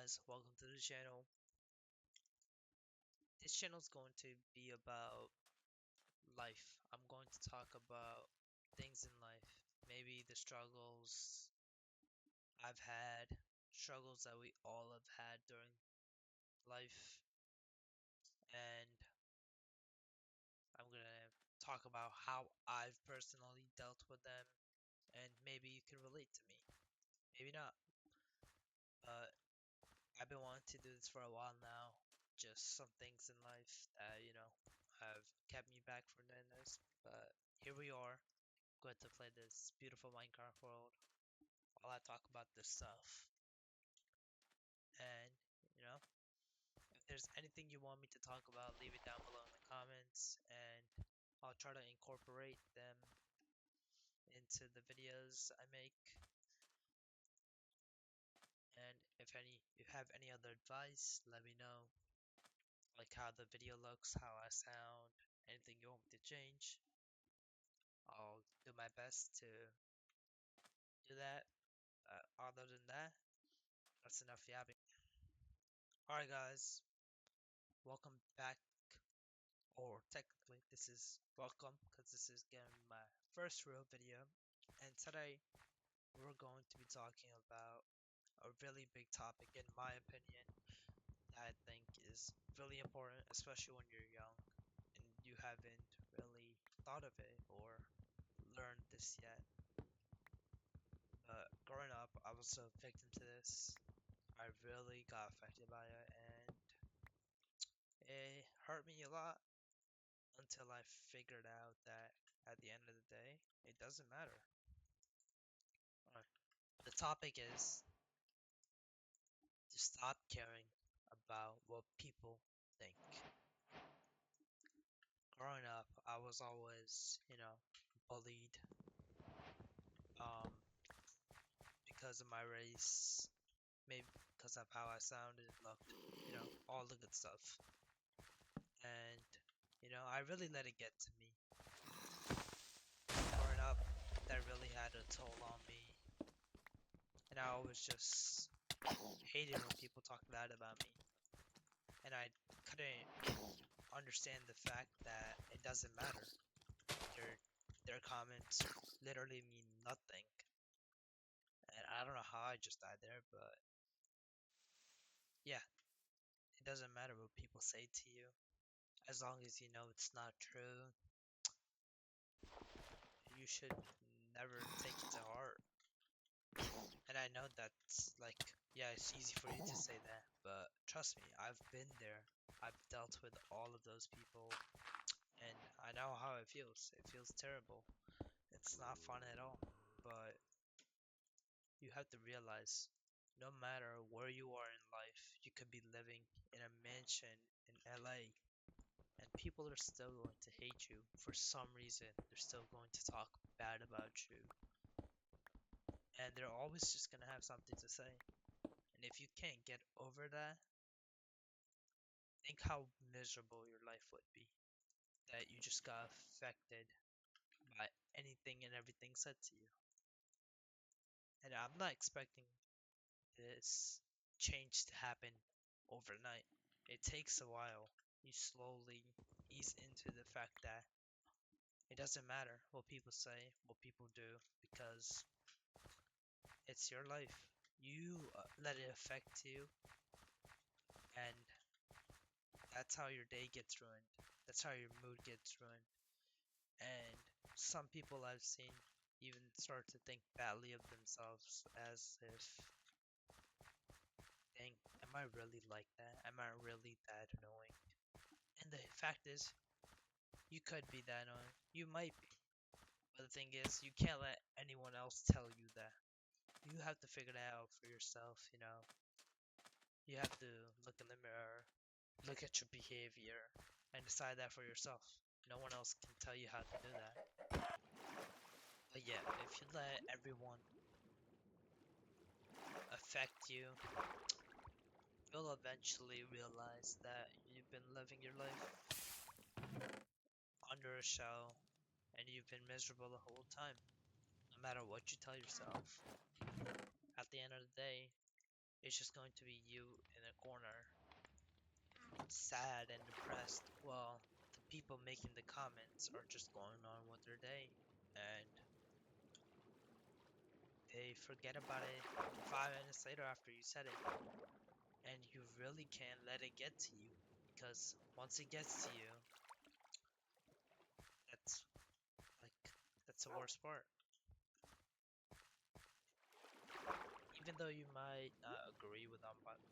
guys, welcome to the channel. This channel is going to be about life. I'm going to talk about things in life, maybe the struggles I've had, struggles that we all have had during life, and I'm gonna talk about how I've personally dealt with them, and maybe you can relate to me, maybe not, but I've been wanting to do this for a while now. Just some things in life that, have kept me back from doing this. But here we are, going to play this beautiful Minecraft world while I talk about this stuff. And, you know, if there's anything you want me to talk about, leave it down below in the comments. And I'll try to incorporate them into the videos I make. And if you have any other advice, let me know. Like how the video looks, how I sound, anything you want me to change. I'll do my best to do that. Other than that, that's enough yapping. Alright guys, welcome back, or technically this is welcome because this is gonna be my first real video. And today we're going to be talking about a really big topic in my opinion that I think is really important, especially when you're young and you haven't really thought of it or learned this yet. But growing up, I was a victim to this. I really got affected by it, and it hurt me a lot until I figured out that at the end of the day, it doesn't matter. Alright. The topic is to stop caring about what people think. Growing up, I was always, bullied um, because of my race, maybe because of how I sounded, looked, all the good stuff. And, I really let it get to me. Growing up, that really had a toll on me. And I always just hated when people talked bad about me. And I couldn't understand the fact that it doesn't matter. Their their comments literally mean nothing. And I don't know how I just died there, but yeah, it doesn't matter what people say to you. As long as you know it's not true, you should never take it to heart. And I know that's like, yeah, it's easy for you to say that, but trust me, I've been there. I've dealt with all of those people, and I know how it feels. It feels terrible. It's not fun at all. But you have to realize no matter where you are in life, you could be living in a mansion in LA, and people are still going to hate you for some reason. They're still going to talk bad about you, and they're always just going to have something to say. And if you can't get over that, think how miserable your life would be. That you just got affected by anything and everything said to you. And I'm not expecting this change to happen overnight. It takes a while. You slowly ease into the fact that it doesn't matter what people say, what people do, because it's your life. You let it affect you, and that's how your day gets ruined. That's how your mood gets ruined. And some people I've seen even start to think badly of themselves as if, dang, am I really like that? Am I really that annoying? And the fact is, you could be that annoying. You might be. But the thing is, you can't let anyone else tell you that. You have to figure that out for yourself, You have to look in the mirror, look at your behavior, and decide that for yourself. No one else can tell you how to do that. But yeah, if you let everyone affect you, you'll eventually realize that you've been living your life under a shell and you've been miserable the whole time. No matter what you tell yourself, at the end of the day, it's just going to be you in a corner, sad and depressed, while the people making the comments are just going on with their day. And they forget about it 5 minutes later after you said it. And you really can't let it get to you because once it gets to you, that's like that's the worst part. Even though you might not agree with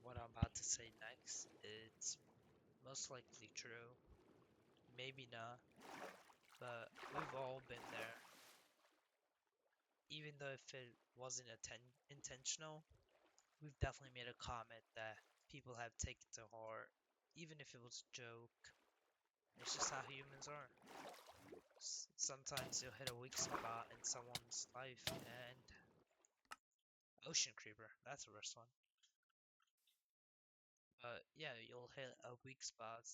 what I'm about to say next, it's most likely true. Maybe not, but we've all been there. Even though if it wasn't intentional, we've definitely made a comment that people have taken to heart, even if it was a joke. It's just how humans are. Sometimes you'll hit a weak spot in someone's life, and Ocean Creeper, that's the worst one. But yeah, you'll hit a weak spot,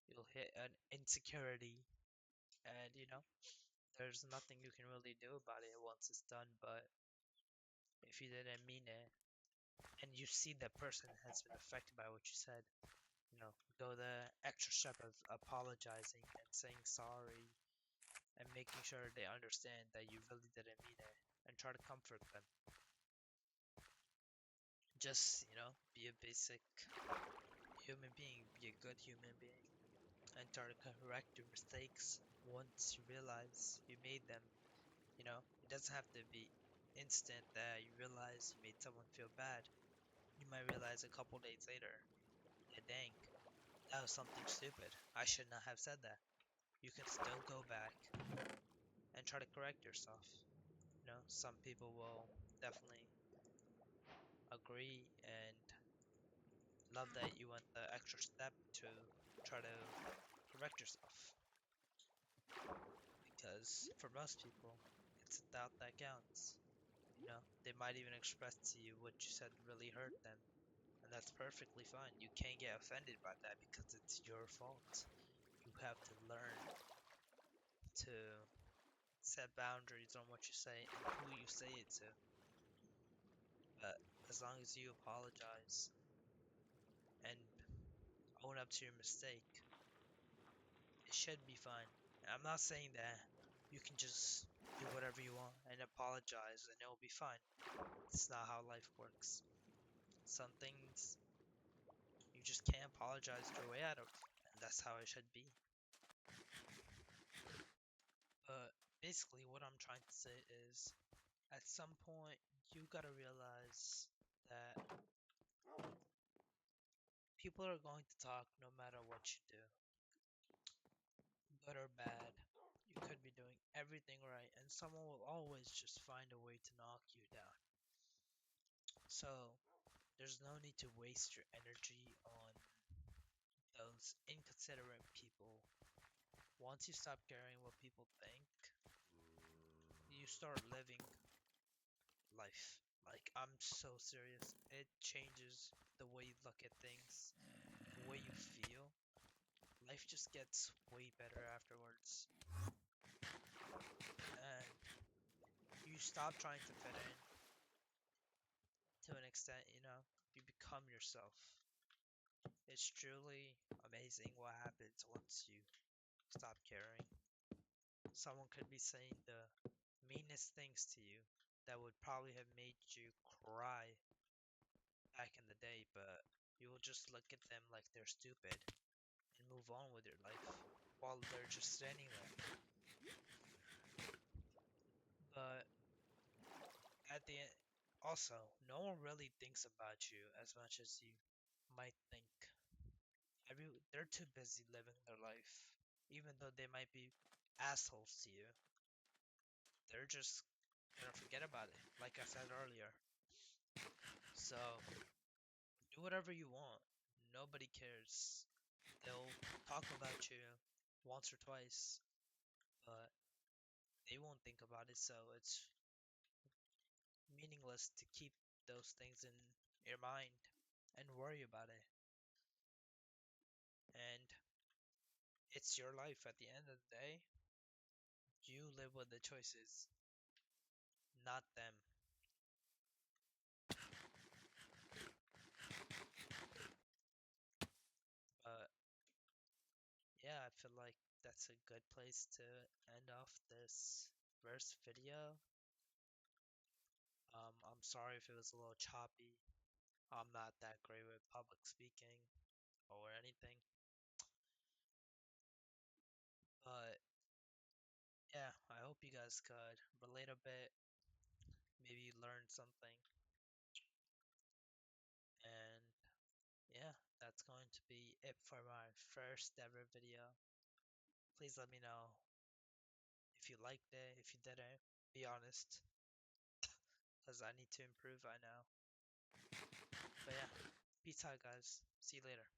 you'll hit an insecurity, and there's nothing you can really do about it once it's done. But if you didn't mean it, and you see that person has been affected by what you said, go the extra step of apologizing and saying sorry and making sure they understand that you really didn't mean it and try to comfort them. Just, be a basic human being, be a good human being, and try to correct your mistakes once you realize you made them. It doesn't have to be instant that you realize you made someone feel bad. You might realize a couple days later, yeah, dang, that was something stupid. I should not have said that. You can still go back and try to correct yourself. Some people will definitely agree and love that you went the extra step to try to correct yourself. Because for most people, it's a doubt that counts. They might even express to you what you said really hurt them, and that's perfectly fine. You can't get offended by that because it's your fault. You have to learn to set boundaries on what you say and who you say it to. But as long as you apologize and own up to your mistake, it should be fine. And I'm not saying that you can just do whatever you want and apologize and it'll be fine. It's not how life works. Some things you just can't apologize your way out of, and that's how it should be. But basically, what I'm trying to say is at some point, you gotta realize that people are going to talk no matter what you do, good or bad. You could be doing everything right, and someone will always just find a way to knock you down. So, there's no need to waste your energy on those inconsiderate people. Once you stop caring what people think, you start living life. Like, I'm so serious. It changes the way you look at things, the way you feel. Life just gets way better afterwards. And you stop trying to fit in to an extent, you become yourself. It's truly amazing what happens once you stop caring. Someone could be saying the meanest things to you that would probably have made you cry back in the day, but you will just look at them like they're stupid and move on with your life while they're just standing there. But at the end, also, no one really thinks about you as much as you might think. They're too busy living their life, even though they might be assholes to you. They're just gonna forget about it, like I said earlier. So do whatever you want. Nobody cares. They'll talk about you once or twice, but they won't think about it. So it's meaningless to keep those things in your mind and worry about it. And it's your life at the end of the day. You live with the choices, not them. feel like that's a good place to end off this first video. I'm sorry if it was a little choppy. I'm not that great with public speaking or anything, but yeah, I hope you guys could relate a bit, maybe learn something, and yeah, that's going to be it for my first ever video. Please let me know if you liked it, if you didn't. Be honest, because I need to improve, I know. But yeah, peace out, guys. See you later.